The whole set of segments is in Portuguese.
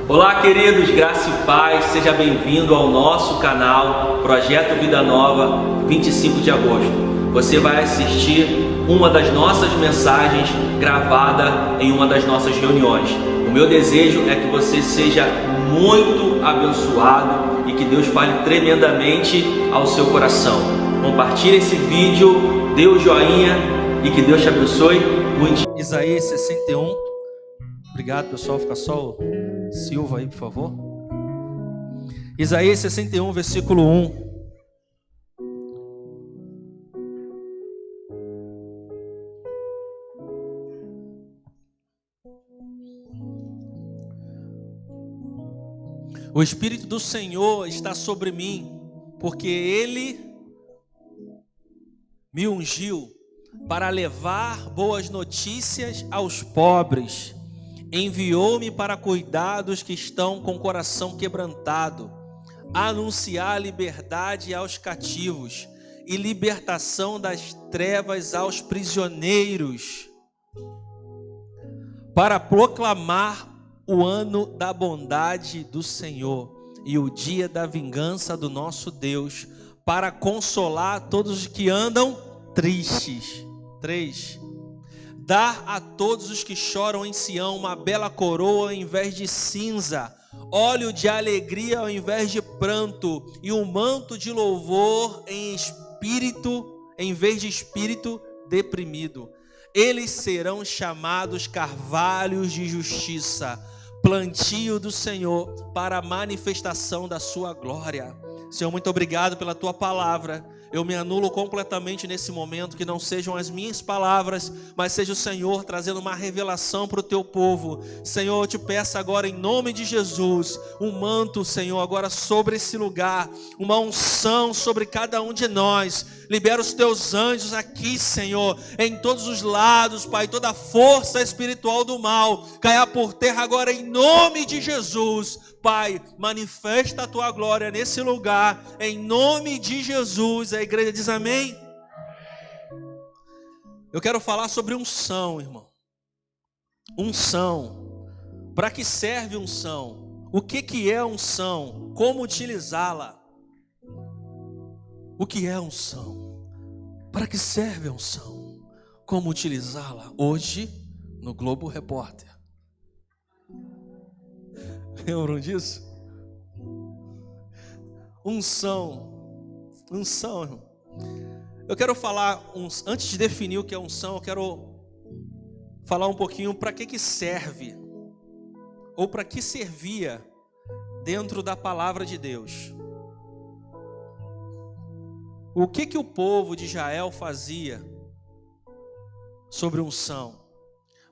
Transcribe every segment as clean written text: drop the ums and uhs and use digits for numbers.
Olá, queridos, graça e paz, seja bem-vindo ao nosso canal Projeto Vida Nova, 25 de agosto. Você vai assistir uma das nossas mensagens gravada em uma das nossas reuniões. O meu desejo é que você seja muito abençoado e que Deus fale tremendamente ao seu coração. Compartilhe esse vídeo, dê o joinha e que Deus te abençoe muito. Isaías 61. Obrigado, pessoal. Fica só o Silva aí, por favor. Isaías 61, versículo 1. O Espírito do Senhor está sobre mim, porque Ele me ungiu para levar boas notícias aos pobres. Enviou-me para cuidar dos que estão com o coração quebrantado, anunciar liberdade aos cativos e libertação das trevas aos prisioneiros, para proclamar o ano da bondade do Senhor e o dia da vingança do nosso Deus, para consolar todos os que andam tristes. 3. Dar a todos os que choram em Sião uma bela coroa ao invés de cinza, óleo de alegria ao invés de pranto, e um manto de louvor em vez de espírito deprimido. Eles serão chamados carvalhos de justiça, plantio do Senhor para a manifestação da sua glória. Senhor, muito obrigado pela tua palavra. Eu me anulo completamente nesse momento, que não sejam as minhas palavras, mas seja o Senhor trazendo uma revelação para o teu povo. Senhor, eu te peço agora em nome de Jesus, um manto, Senhor, agora sobre esse lugar, uma unção sobre cada um de nós. Libera os teus anjos aqui, Senhor, em todos os lados, Pai, toda a força espiritual do mal caia por terra agora em nome de Jesus. Pai, manifesta a tua glória nesse lugar, em nome de Jesus. A igreja diz amém. Eu quero falar sobre unção, irmão. Unção. Para que serve unção? O que é unção? Como utilizá-la? O que é unção? Para que serve a unção? Como utilizá-la? Hoje, no Globo Repórter. Lembram disso? Unção, irmão. Eu quero falar, antes de definir o que é unção, eu quero falar um pouquinho para que serve, ou para que servia dentro da palavra de Deus. O que o povo de Israel fazia sobre unção?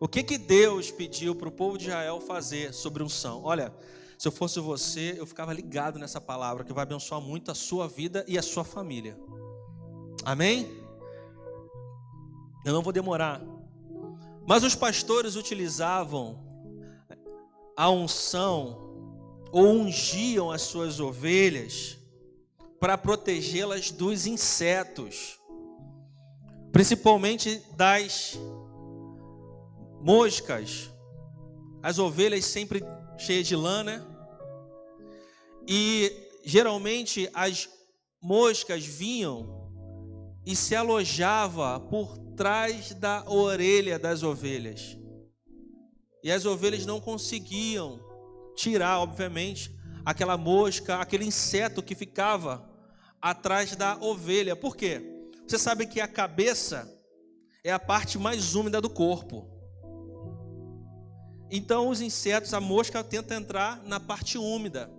O que Deus pediu para o povo de Israel fazer sobre unção? Olha, se eu fosse você, eu ficava ligado nessa palavra, que vai abençoar muito a sua vida e a sua família. Amém? Eu não vou demorar. Mas os pastores utilizavam a unção, ou ungiam as suas ovelhas, para protegê-las dos insetos, principalmente das moscas. As ovelhas sempre cheias de lã, né? E geralmente as moscas vinham e se alojavam por trás da orelha das ovelhas. E as ovelhas não conseguiam tirar, obviamente, aquela mosca, aquele inseto que ficava atrás da ovelha. Por quê? Você sabe que a cabeça é a parte mais úmida do corpo. Então os insetos, a mosca tenta entrar na parte úmida.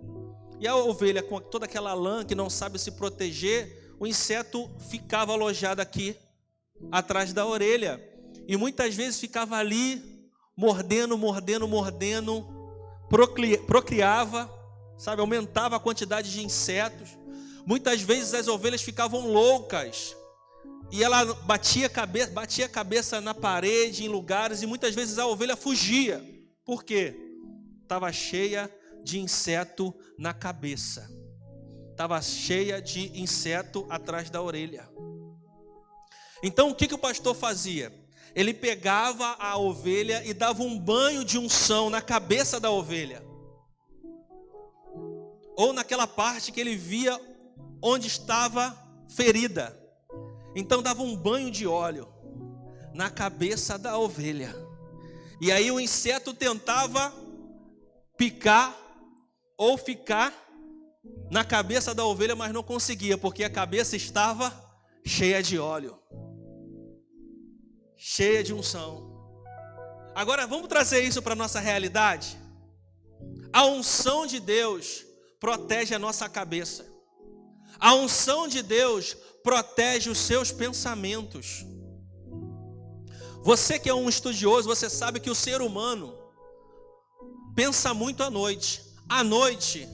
E a ovelha com toda aquela lã que não sabe se proteger, o inseto ficava alojado aqui, atrás da orelha. E muitas vezes ficava ali, mordendo, procriava, sabe, aumentava a quantidade de insetos. Muitas vezes as ovelhas ficavam loucas. E ela batia a cabeça na parede, em lugares, e muitas vezes a ovelha fugia. Por quê? Estava cheia de inseto na cabeça. Estava cheia de inseto atrás da orelha. Então o que o pastor fazia? Ele pegava a ovelha e dava um banho de unção na cabeça da ovelha. ou naquela parte que ele via onde estava ferida. Então dava um banho de óleo na cabeça da ovelha. E aí o inseto tentava picar ou ficar na cabeça da ovelha, mas não conseguia, porque a cabeça estava cheia de óleo, cheia de unção. Agora vamos trazer isso para a nossa realidade. A unção de Deus protege a nossa cabeça. A unção de Deus protege os seus pensamentos. Você que é um estudioso, você sabe que o ser humano pensa muito à noite. À noite,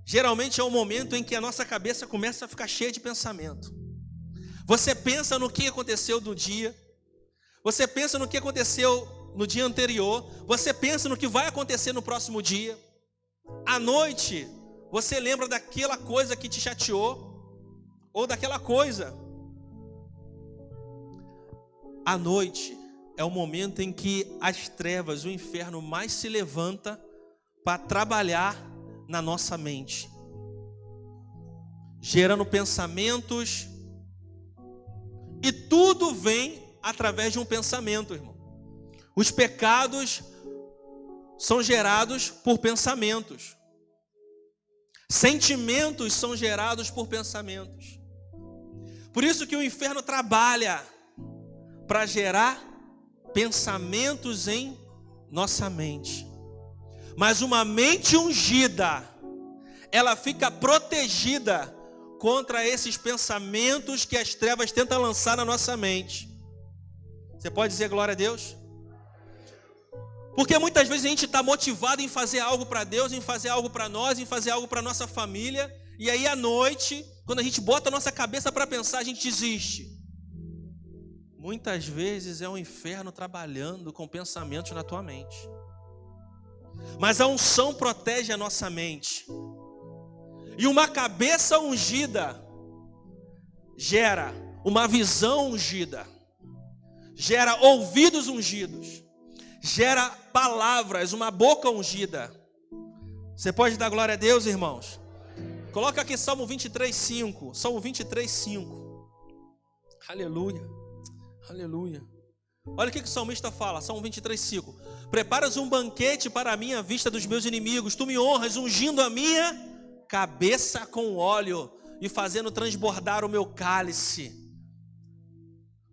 geralmente é o momento em que a nossa cabeça começa a ficar cheia de pensamento. Você pensa no que aconteceu do dia, você pensa no que aconteceu no dia anterior, você pensa no que vai acontecer no próximo dia. À noite, você lembra daquela coisa que te chateou, ou daquela coisa. À noite é o momento em que as trevas, o inferno mais se levanta para trabalhar na nossa mente, gerando pensamentos, e tudo vem através de um pensamento, irmão. Os pecados são gerados por pensamentos. Sentimentos são gerados por pensamentos. Por isso que o inferno trabalha para gerar pensamentos em nossa mente. Mas uma mente ungida, ela fica protegida contra esses pensamentos que as trevas tentam lançar na nossa mente. Você pode dizer glória a Deus? Porque muitas vezes a gente está motivado em fazer algo para Deus, em fazer algo para nós, em fazer algo para nossa família, e aí à noite, quando a gente bota a nossa cabeça para pensar, a gente desiste. Muitas vezes é o inferno trabalhando com pensamentos na tua mente. Mas a unção protege a nossa mente. E uma cabeça ungida gera uma visão ungida, gera ouvidos ungidos, gera palavras, uma boca ungida. Você pode dar glória a Deus, irmãos? Coloca aqui Salmo 23:5. Salmo 23:5. Aleluia, aleluia. Olha o que o salmista fala, Salmo 23:5. Preparas um banquete para a minha vista dos meus inimigos. Tu me honras ungindo a minha cabeça com óleo e fazendo transbordar o meu cálice.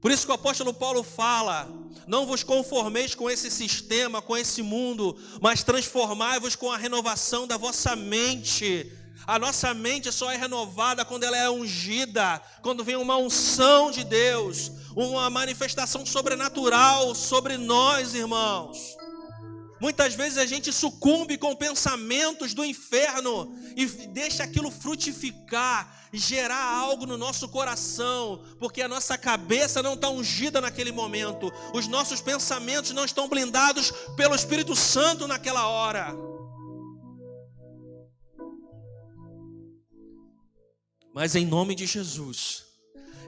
Por isso que o apóstolo Paulo fala: não vos conformeis com esse sistema, com esse mundo, mas transformai-vos com a renovação da vossa mente. A nossa mente só é renovada quando ela é ungida, quando vem uma unção de Deus, uma manifestação sobrenatural sobre nós, irmãos. Muitas vezes a gente sucumbe com pensamentos do inferno e deixa aquilo frutificar, gerar algo no nosso coração, porque a nossa cabeça não está ungida naquele momento, os nossos pensamentos não estão blindados pelo Espírito Santo naquela hora. Mas em nome de Jesus,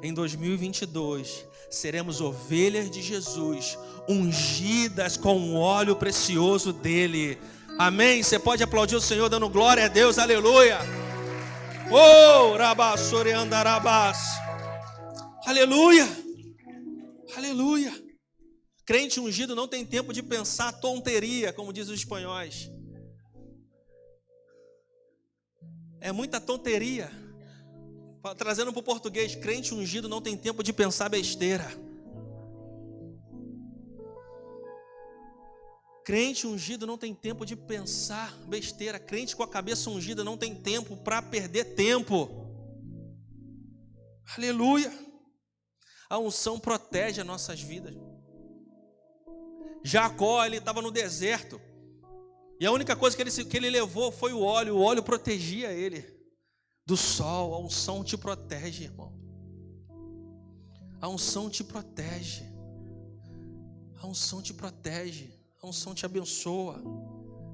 em 2022, seremos ovelhas de Jesus, ungidas com o óleo precioso dele. Amém? Você pode aplaudir o Senhor dando glória a Deus, aleluia. Oh, rabassore andarabás. Aleluia, aleluia. Crente ungido não tem tempo de pensar tonteria, como diz os espanhóis. É muita tonteria. Trazendo para o português, crente ungido não tem tempo de pensar besteira. Crente ungido não tem tempo de pensar besteira. Crente com a cabeça ungida não tem tempo para perder tempo. Aleluia. A unção protege as nossas vidas. Jacó, ele estava no deserto, e a única coisa que ele levou foi o óleo protegia ele do sol. A unção te protege, irmão. A unção te protege. A unção te protege. A unção te abençoa.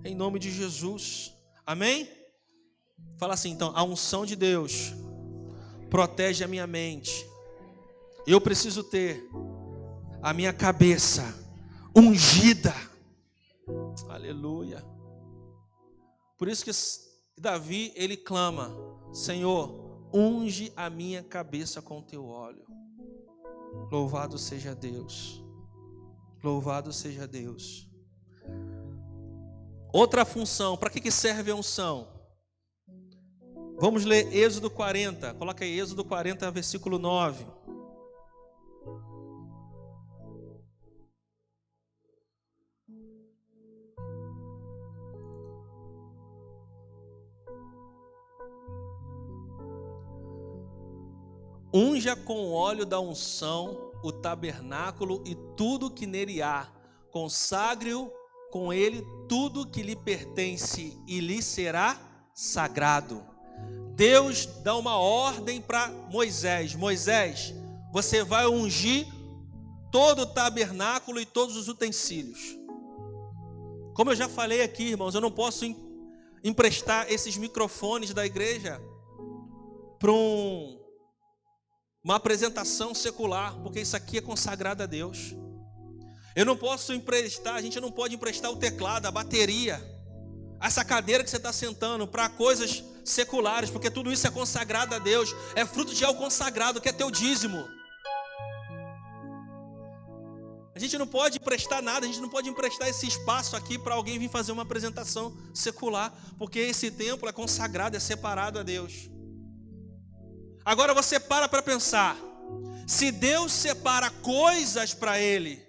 Em nome de Jesus. Amém? Fala assim então: a unção de Deus protege a minha mente. Eu preciso ter a minha cabeça ungida. Aleluia. Por isso que E Davi, ele clama: Senhor, unge a minha cabeça com teu óleo. Louvado seja Deus. Louvado seja Deus. Outra função, para que serve a unção? Vamos ler Êxodo 40. Coloca aí Êxodo 40, versículo 9. Unja com o óleo da unção o tabernáculo e tudo que nele há. Consagre-o com ele tudo que lhe pertence e lhe será sagrado. Deus dá uma ordem para Moisés. Moisés, você vai ungir todo o tabernáculo e todos os utensílios. Como eu já falei aqui, irmãos, eu não posso emprestar esses microfones da igreja para uma apresentação secular, porque isso aqui é consagrado a Deus. Eu não posso emprestar, a gente não pode emprestar o teclado, a bateria, essa cadeira que você está sentando para coisas seculares, porque tudo isso é consagrado a Deus, é fruto de algo consagrado, que é teu dízimo. A gente não pode emprestar nada, a gente não pode emprestar esse espaço aqui para alguém vir fazer uma apresentação secular, porque esse templo é consagrado, é separado a Deus. Agora você para pensar, se Deus separa coisas para Ele,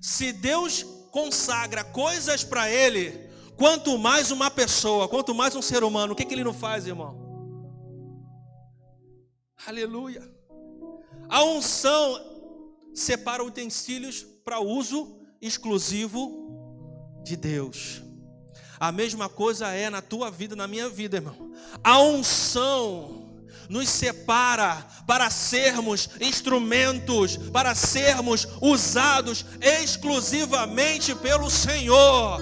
se Deus consagra coisas para Ele, quanto mais uma pessoa, quanto mais um ser humano, o que Ele não faz, irmão? Aleluia! A unção separa utensílios para uso exclusivo de Deus. A mesma coisa é na tua vida, na minha vida, irmão. A unção nos separa para sermos instrumentos, para sermos usados exclusivamente pelo Senhor.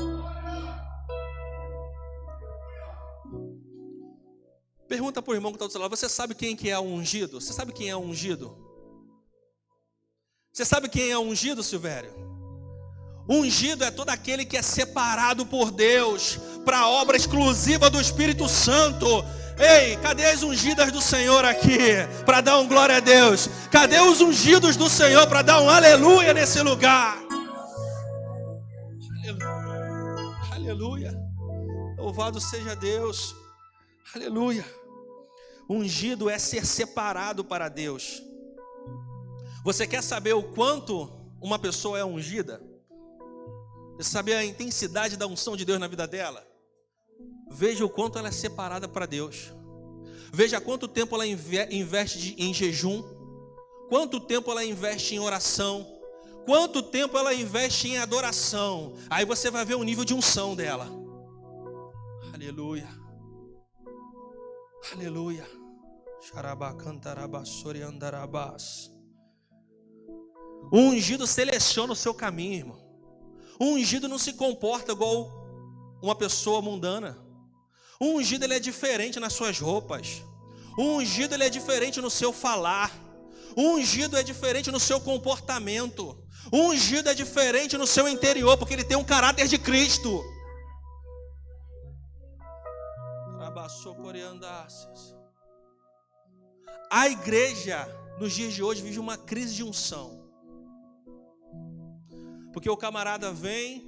Pergunta para o irmão que está do seu lado: você sabe quem que é o ungido? Você sabe quem é o ungido? Você sabe quem é o ungido, Silvério? Ungido é todo aquele que é separado por Deus para a obra exclusiva do Espírito Santo. Ei, cadê as ungidas do Senhor aqui para dar um glória a Deus? Cadê os ungidos do Senhor para dar um aleluia nesse lugar? Aleluia. Aleluia. Louvado seja Deus. Aleluia. Ungido é ser separado para Deus. Você quer saber o quanto uma pessoa é ungida? Você saber a intensidade da unção de Deus na vida dela? Veja o quanto ela é separada para Deus. Veja quanto tempo ela investe em jejum. Quanto tempo ela investe em oração. Quanto tempo ela investe em adoração. Aí você vai ver o nível de unção dela. Aleluia. Aleluia. O ungido seleciona o seu caminho, irmão. O ungido não se comporta igual uma pessoa mundana. O ungido ele é diferente nas suas roupas. O ungido ele é diferente no seu falar. O ungido é diferente no seu comportamento. O ungido é diferente no seu interior, porque ele tem um caráter de Cristo. A igreja nos dias de hoje vive uma crise de unção. Porque o camarada vem,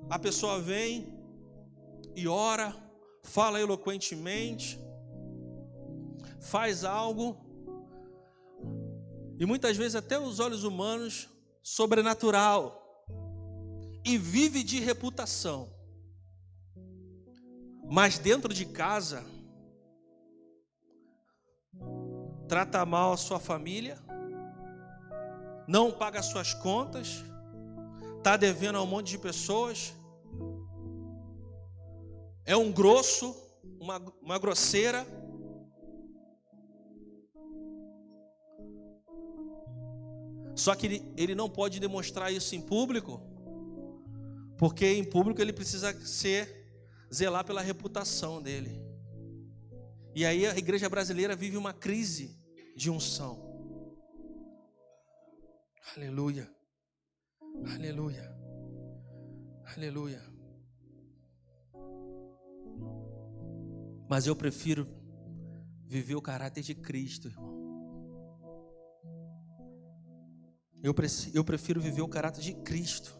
a pessoa vem e ora, fala eloquentemente, faz algo, e muitas vezes até os olhos humanos, sobrenatural, e vive de reputação. Mas dentro de casa, trata mal a sua família, não paga suas contas, está devendo a um monte de pessoas, é um grosso, uma grosseira. Só que ele não pode demonstrar isso em público, porque em público ele precisa zelar pela reputação dele. E aí a igreja brasileira vive uma crise de unção. Aleluia, aleluia, aleluia. Mas eu prefiro viver o caráter de Cristo, irmão. Eu prefiro viver o caráter de Cristo.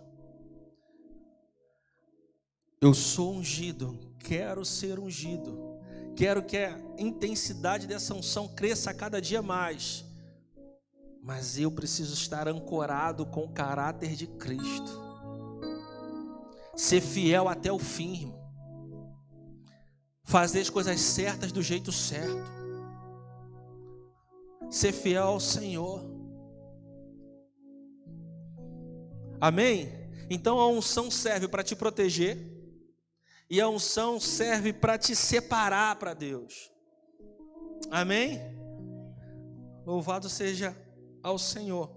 Eu sou ungido, quero ser ungido. Quero que a intensidade dessa unção cresça a cada dia mais. Mas eu preciso estar ancorado com o caráter de Cristo. Ser fiel até o fim, irmão. Fazer as coisas certas do jeito certo. Ser fiel ao Senhor. Amém? Então a unção serve para te proteger. E a unção serve para te separar para Deus. Amém? Louvado seja ao Senhor.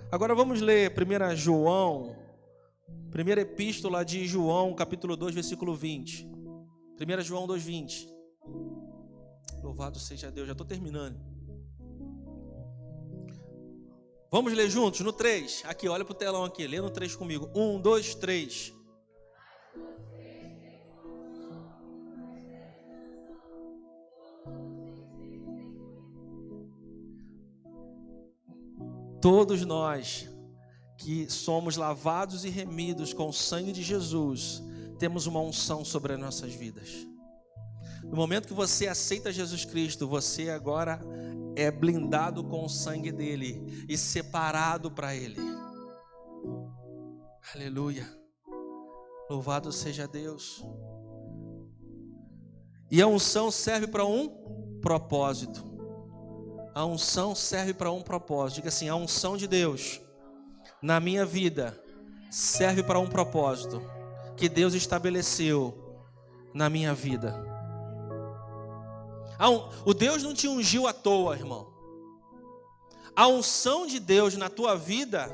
Agora vamos ler 1 João, primeira epístola de João, capítulo 2, versículo 20. 1 João 2, 20. Louvado seja Deus, já estou terminando. Vamos ler juntos no 3. Aqui, olha para o telão aqui, lê no 3 comigo. 1, 2, 3. Todos nós que somos lavados e remidos com o sangue de Jesus, temos uma unção sobre as nossas vidas. No momento que você aceita Jesus Cristo, você agora é blindado com o sangue dele e separado para ele. Aleluia. Louvado seja Deus. E a unção serve para um propósito. A unção serve para um propósito. Diga assim: a unção de Deus na minha vida serve para um propósito que Deus estabeleceu na minha vida. O Deus não te ungiu à toa, irmão. A unção de Deus na tua vida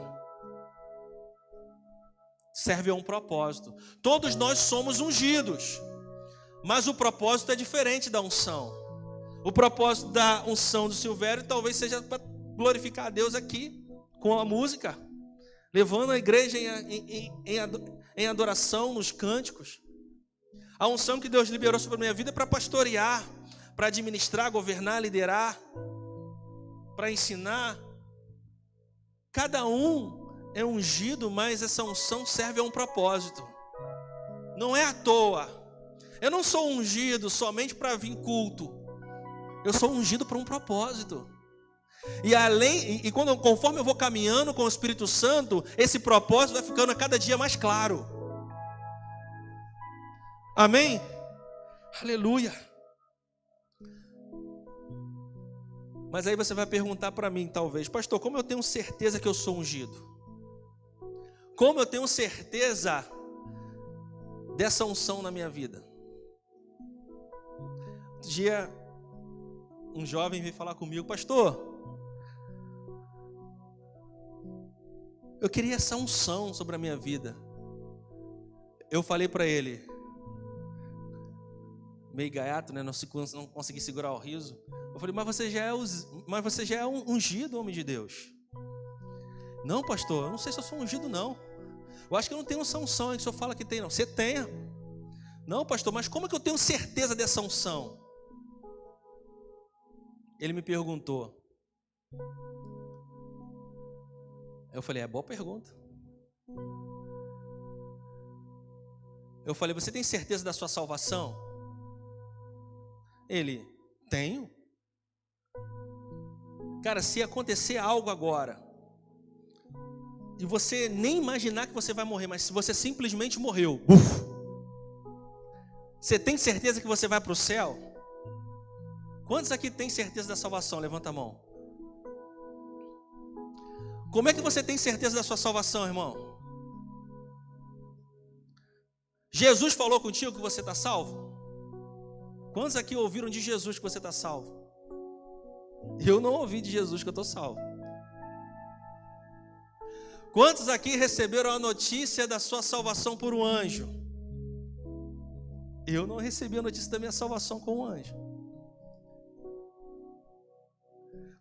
serve a um propósito. Todos nós somos ungidos, mas o propósito é diferente da unção. O propósito da unção do Silvério talvez seja para glorificar a Deus aqui, com a música, levando a igreja em adoração, nos cânticos. A unção que Deus liberou sobre a minha vida é para pastorear, para administrar, governar, liderar, para ensinar. Cada um é ungido, mas essa unção serve a um propósito. Não é à toa. Eu não sou ungido somente para vir culto. Eu sou ungido para um propósito. E conforme eu vou caminhando com o Espírito Santo, esse propósito vai ficando a cada dia mais claro. Amém? Aleluia. Mas aí você vai perguntar para mim, talvez: pastor, como eu tenho certeza que eu sou ungido? Como eu tenho certeza dessa unção na minha vida? Um dia, um jovem veio falar comigo: pastor, eu queria essa unção sobre a minha vida. Eu falei para ele, meio gaiato, né? Não consegui segurar o riso. Eu falei: mas você já é ungido, homem de Deus. Não, pastor, eu não sei se eu sou ungido, não. Eu acho que eu não tenho essa unção aí que o senhor fala que tem, não. Você tem. Não, pastor, mas como é que eu tenho certeza dessa unção? Ele me perguntou. Eu falei: é boa pergunta. Eu falei: você tem certeza da sua salvação? Ele: tenho. Cara, se acontecer algo agora, e você nem imaginar que você vai morrer, mas se você simplesmente morreu, você tem certeza que você vai para o céu? Quantos aqui têm certeza da salvação? Levanta a mão. Como é que você tem certeza da sua salvação, irmão? Jesus falou contigo que você está salvo? Quantos aqui ouviram de Jesus que você está salvo? Eu não ouvi de Jesus que eu estou salvo. Quantos aqui receberam a notícia da sua salvação por um anjo? Eu não recebi a notícia da minha salvação com um anjo.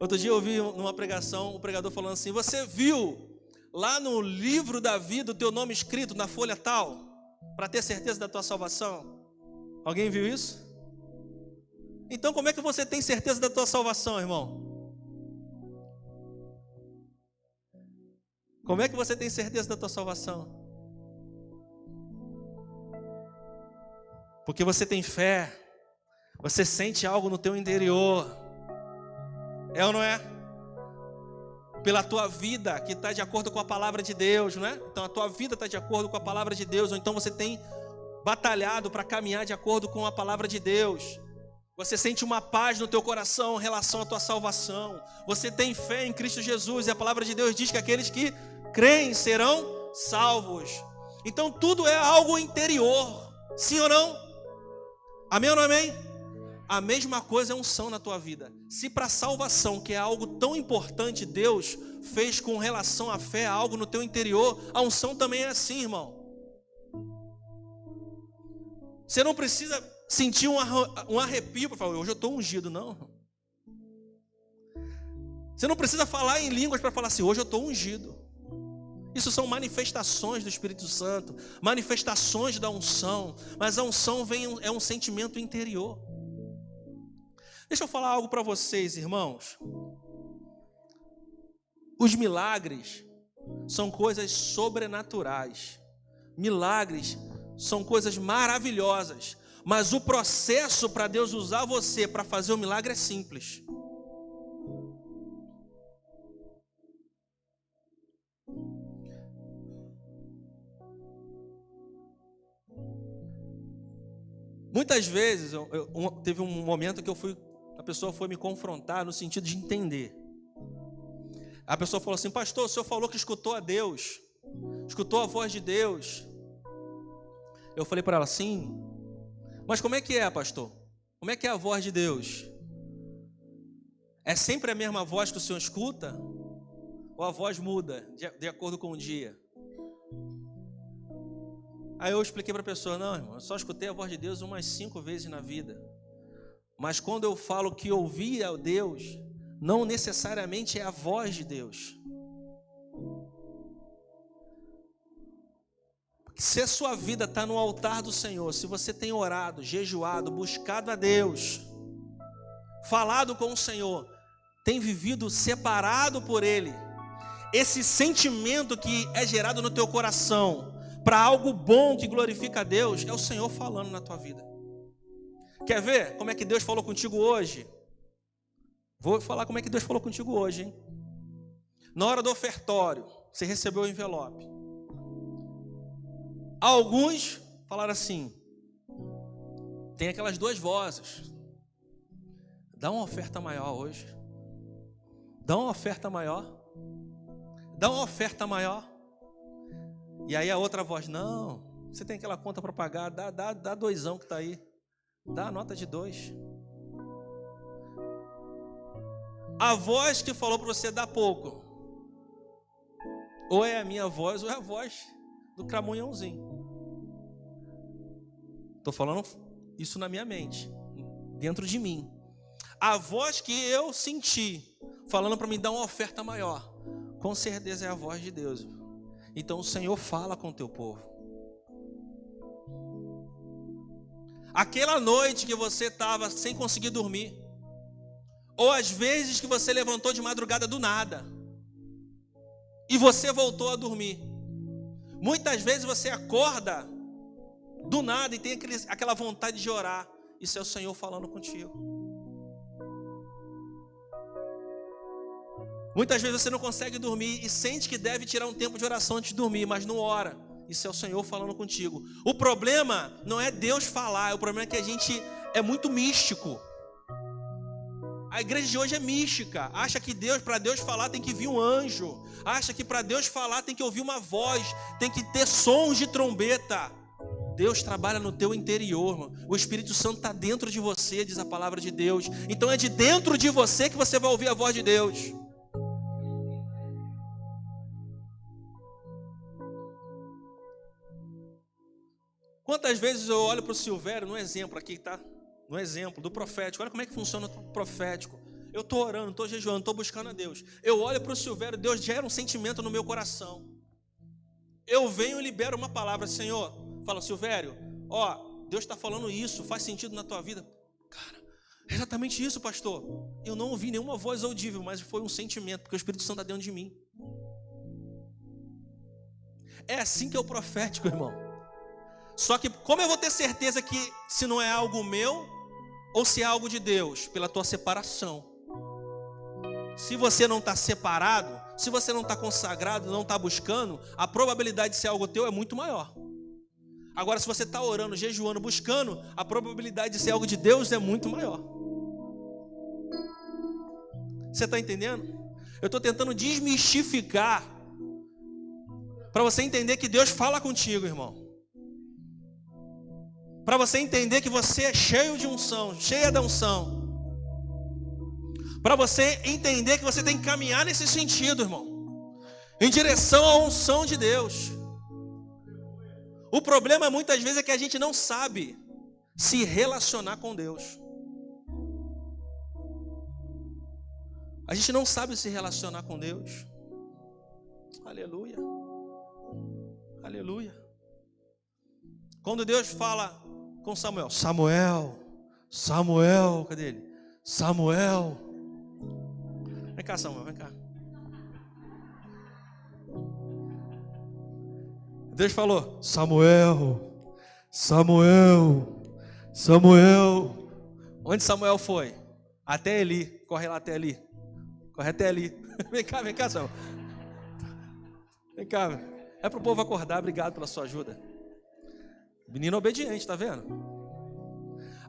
Outro dia eu ouvi numa pregação o pregador falando assim: você viu lá no livro da vida o teu nome escrito na folha tal, para ter certeza da tua salvação? Alguém viu isso? Então como é que você tem certeza da tua salvação, irmão? Como é que você tem certeza da tua salvação? Porque você tem fé, você sente algo no teu interior, é ou não é? Pela tua vida que está de acordo com a palavra de Deus, não é? Então a tua vida está de acordo com a palavra de Deus, ou então você tem batalhado para caminhar de acordo com a palavra de Deus. Você sente uma paz no teu coração em relação à tua salvação. Você tem fé em Cristo Jesus, e a palavra de Deus diz que aqueles que creem serão salvos. Então tudo é algo interior, sim ou não? Amém ou não amém? A mesma coisa é unção na tua vida. Se para a salvação, que é algo tão importante, Deus fez com relação à fé algo no teu interior, a unção também é assim, irmão. Você não precisa sentir um arrepio para falar, hoje eu estou ungido, não. Você não precisa falar em línguas para falar assim, hoje eu estou ungido. Isso são manifestações do Espírito Santo, manifestações da unção, mas a unção é um sentimento interior. Deixa eu falar algo para vocês, irmãos. Os milagres são coisas sobrenaturais. Milagres são coisas maravilhosas. Mas o processo para Deus usar você para fazer o milagre é simples. Muitas vezes, teve um momento que a pessoa foi me confrontar no sentido de entender. A pessoa falou assim, pastor, o senhor falou que escutou a Deus, escutou a voz de Deus. Eu falei para ela, sim, mas como é que é, pastor? Como é que é a voz de Deus? É sempre a mesma voz que o senhor escuta? Ou a voz muda de acordo com o dia? Aí eu expliquei para a pessoa, não, irmão, eu só escutei a voz de Deus umas 5 vezes na vida. Mas quando eu falo que ouvi a Deus, não necessariamente é a voz de Deus. Se a sua vida está no altar do Senhor, se você tem orado, jejuado, buscado a Deus, falado com o Senhor, tem vivido separado por Ele, esse sentimento que é gerado no teu coração, para algo bom que glorifica a Deus, é o Senhor falando na tua vida. Quer ver como é que Deus falou contigo hoje? Vou falar como é que Deus falou contigo hoje, hein? Na hora do ofertório, você recebeu o envelope. Alguns falaram assim, tem aquelas 2 vozes. Dá uma oferta maior hoje. Dá uma oferta maior. Dá uma oferta maior. E aí a outra voz, não, você tem aquela conta para pagar, dá 2 que está aí. Dá a nota de 2. A voz que falou para você dar pouco, ou é a minha voz, ou é a voz do cramunhãozinho. Estou falando isso na minha mente, dentro de mim. A voz que eu senti, falando para me dar uma oferta maior, com certeza é a voz de Deus. Então o Senhor fala com o teu povo. Aquela noite que você estava sem conseguir dormir, ou às vezes que você levantou de madrugada do nada, e você voltou a dormir. Muitas vezes você acorda do nada e tem aquela vontade de orar. Isso é o Senhor falando contigo. Muitas vezes você não consegue dormir e sente que deve tirar um tempo de oração antes de dormir, mas não ora. Isso é o Senhor falando contigo. O problema não é Deus falar, o problema é que a gente é muito místico. A igreja de hoje é mística. Acha que para Deus falar tem que vir um anjo. Acha que para Deus falar tem que ouvir uma voz, tem que ter sons de trombeta. Deus trabalha no teu interior, irmão. O Espírito Santo está dentro de você, diz a palavra de Deus. Então é de dentro de você que você vai ouvir a voz de Deus. Quantas vezes eu olho para o Silvério, no exemplo aqui, tá? No exemplo do profético. Olha como é que funciona o profético. Eu estou orando, estou jejuando, estou buscando a Deus. Eu olho para o Silvério, Deus gera um sentimento no meu coração. Eu venho e libero uma palavra, Senhor. Fala, Silvério, ó, Deus está falando isso, faz sentido na tua vida. Cara, É exatamente isso, pastor. Eu não ouvi nenhuma voz audível, mas foi um sentimento, porque o Espírito Santo está dentro de mim. É assim que é o profético, irmão. Só que como eu vou ter certeza que se não é algo meu ou se é algo de Deus? Pela tua separação. Se você não está separado, se você não está consagrado, não está buscando, a probabilidade de ser algo teu é muito maior. Agora, se você está orando, jejuando, buscando, a probabilidade de ser algo de Deus é muito maior. Você está entendendo? Eu estou tentando desmistificar para você entender que Deus fala contigo, irmão. Para você entender que você é cheio de unção, cheia da unção. Para você entender que você tem que caminhar nesse sentido, irmão, em direção à unção de Deus. O problema muitas vezes é que a gente não sabe se relacionar com Deus. A gente não sabe se relacionar com Deus. Aleluia. Aleluia. Quando Deus fala com Samuel, Samuel, cadê ele? Samuel. Vem cá, Samuel, vem cá. Deus falou, Samuel. Onde Samuel foi? Até Eli. Corre lá até ali. Corre até ali. Vem cá, Samuel. Vem cá. É para o povo acordar. Obrigado pela sua ajuda. Menino obediente, tá vendo?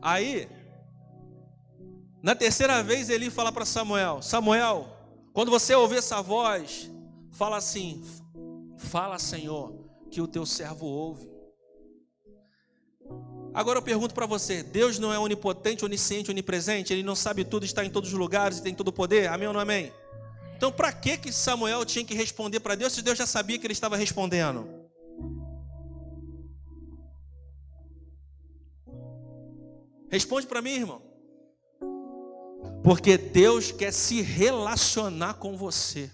Aí, na terceira vez, Eli fala para Samuel, quando você ouvir essa voz, fala assim, fala, Senhor, que o teu servo ouve. Agora eu pergunto para você, Deus não é onipotente, onisciente, onipresente? Ele não sabe tudo, está em todos os lugares e tem todo o poder? Amém ou não amém? Então para que Samuel tinha que responder para Deus se Deus já sabia que ele estava respondendo? Responde para mim, irmão. Porque Deus quer se relacionar com você.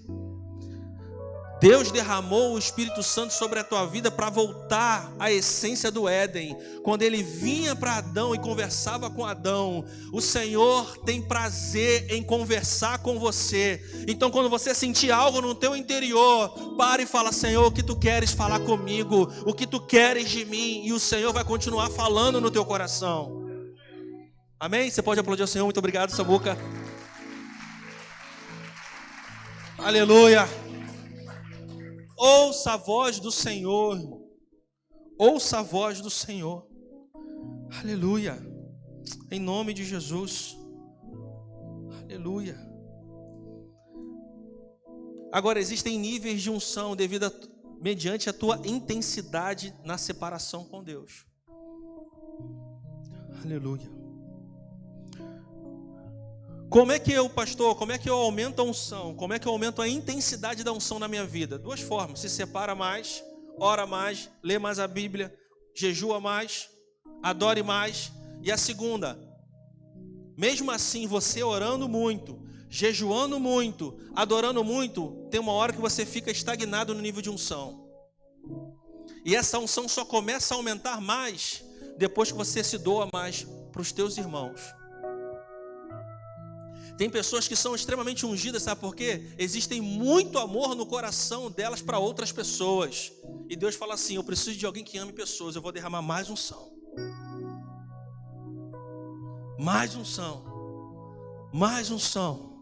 Deus derramou o Espírito Santo sobre a tua vida para voltar à essência do Éden. Quando ele vinha para Adão e conversava com Adão, o Senhor tem prazer em conversar com você. Então quando você sentir algo no teu interior, pare e fala, Senhor, o que tu queres falar comigo? O que tu queres de mim? E o Senhor vai continuar falando no teu coração. Amém? Você pode aplaudir ao Senhor. Muito obrigado, Samuca. Aleluia. Ouça a voz do Senhor, irmão. Ouça a voz do Senhor. Aleluia. Em nome de Jesus. Aleluia. Agora, existem níveis de unção mediante a tua intensidade na separação com Deus. Aleluia. Como é que eu, pastor, como é que eu aumento a unção? Como é que eu aumento a intensidade da unção na minha vida? Duas formas, se separa mais, ora mais, lê mais a Bíblia, jejua mais, adore mais. E a segunda, mesmo assim você orando muito, jejuando muito, adorando muito, tem uma hora que você fica estagnado no nível de unção. E essa unção só começa a aumentar mais depois que você se doa mais para os teus irmãos. Tem pessoas que são extremamente ungidas, sabe por quê? Existem muito amor no coração delas para outras pessoas. E Deus fala assim, eu preciso de alguém que ame pessoas, eu vou derramar mais unção. Mais unção. Mais unção.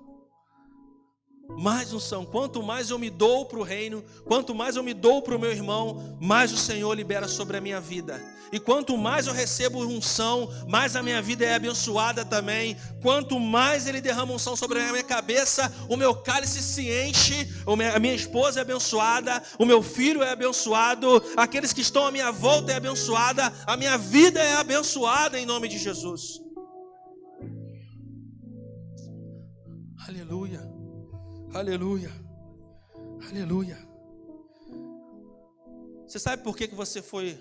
Mais unção. Quanto mais eu me dou para o reino, quanto mais eu me dou para o meu irmão, mais o Senhor libera sobre a minha vida. E quanto mais eu recebo unção, mais a minha vida é abençoada também. Quanto mais Ele derrama unção sobre a minha cabeça, o meu cálice se enche, a minha esposa é abençoada, o meu filho é abençoado, aqueles que estão à minha volta é abençoada, a minha vida é abençoada em nome de Jesus. Aleluia. Aleluia, aleluia. Você sabe por que você foi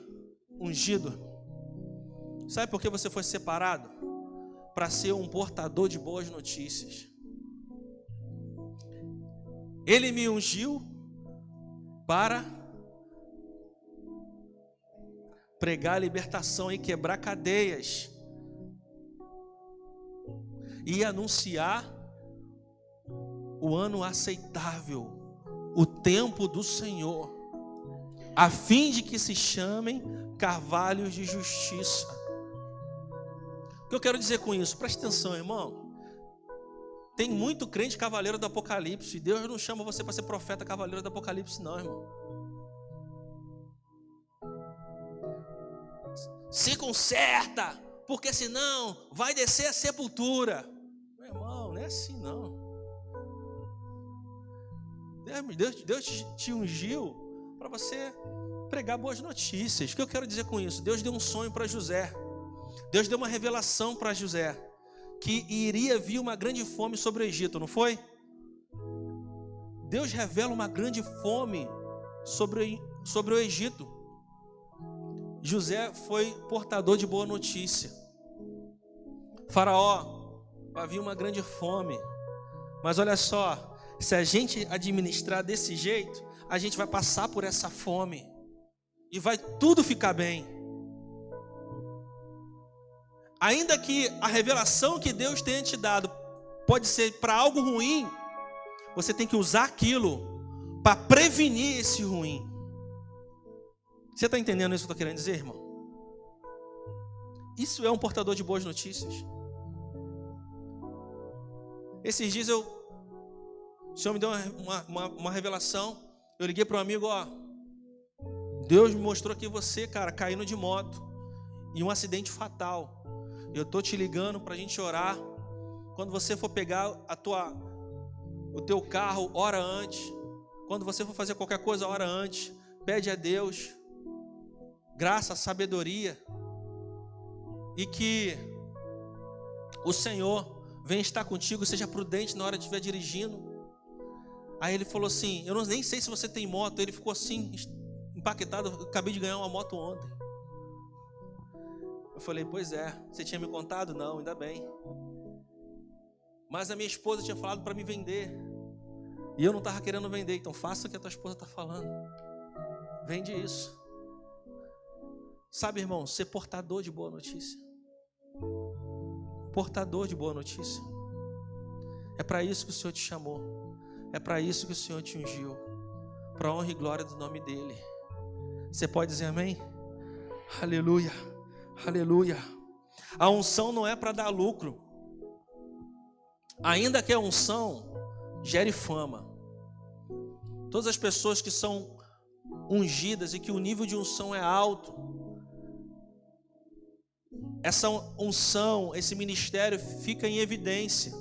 ungido? Sabe por que você foi separado? Para ser um portador de boas notícias. Ele me ungiu para pregar a libertação e quebrar cadeias. e anunciar o ano aceitável, o tempo do Senhor, a fim de que se chamem carvalhos de justiça. O que eu quero dizer com isso? Preste atenção, irmão. Tem muito crente cavaleiro do Apocalipse. Deus não chama você para ser profeta cavaleiro do Apocalipse, não, irmão. Se conserta, porque senão vai descer a sepultura. Meu irmão, não é assim não. Deus te ungiu para você pregar boas notícias. O que eu quero dizer com isso? Deus deu um sonho para José. Deus deu uma revelação para José, que iria vir uma grande fome sobre o Egito, não foi? Deus revela uma grande fome sobre o Egito. José foi portador de boa notícia. Faraó, vai vir uma grande fome. Mas olha só, se a gente administrar desse jeito, a gente vai passar por essa fome e vai tudo ficar bem. Ainda que a revelação que Deus tenha te dado pode ser para algo ruim, você tem que usar aquilo para prevenir esse ruim. Você está entendendo isso que eu estou querendo dizer, irmão? Isso é um portador de boas notícias. Esses dias o Senhor me deu uma revelação. Eu liguei para um amigo, Deus me mostrou aqui você, cara, caindo de moto e um acidente fatal. Eu estou te ligando para a gente orar. Quando você for pegar o teu carro, ora antes. Quando você for fazer qualquer coisa, ora antes. Pede a Deus graça, sabedoria, e que o Senhor venha estar contigo, seja prudente na hora de estiver dirigindo. Aí ele falou assim, eu nem sei se você tem moto. Ele ficou assim, empaquetado, eu acabei de ganhar uma moto ontem. Eu falei, pois é, você tinha me contado? Não, ainda bem. Mas a minha esposa tinha falado para me vender, e eu não estava querendo vender. Então faça o que a tua esposa está falando, vende isso. Sabe, irmão, ser portador de boa notícia. Portador de boa notícia. É para isso que o Senhor te chamou. É para isso que o Senhor te ungiu. Para a honra e glória do nome dEle. Você pode dizer amém? Aleluia, aleluia. A unção não é para dar lucro. Ainda que a unção gere fama. Todas as pessoas que são ungidas e que o nível de unção é alto, essa unção, esse ministério fica em evidência.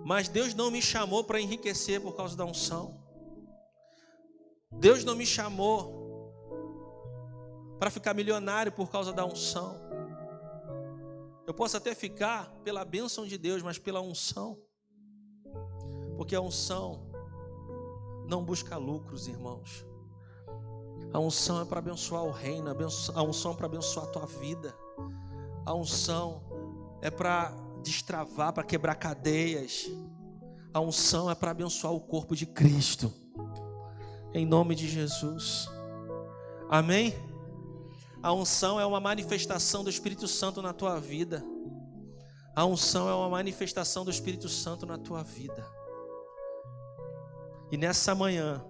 Mas Deus não me chamou para enriquecer por causa da unção. Deus não me chamou para ficar milionário por causa da unção. Eu posso até ficar pela bênção de Deus, mas pela unção. Porque a unção não busca lucros, irmãos. A unção é para abençoar o reino. A unção é para abençoar a tua vida. A unção é para destravar, para quebrar cadeias. A unção é para abençoar o corpo de Cristo. Em nome de Jesus. Amém? A unção é uma manifestação do Espírito Santo na tua vida. A unção é uma manifestação do Espírito Santo na tua vida. E nessa manhã,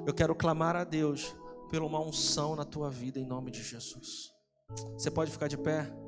eu quero clamar a Deus por uma unção na tua vida, em nome de Jesus. Você pode ficar de pé?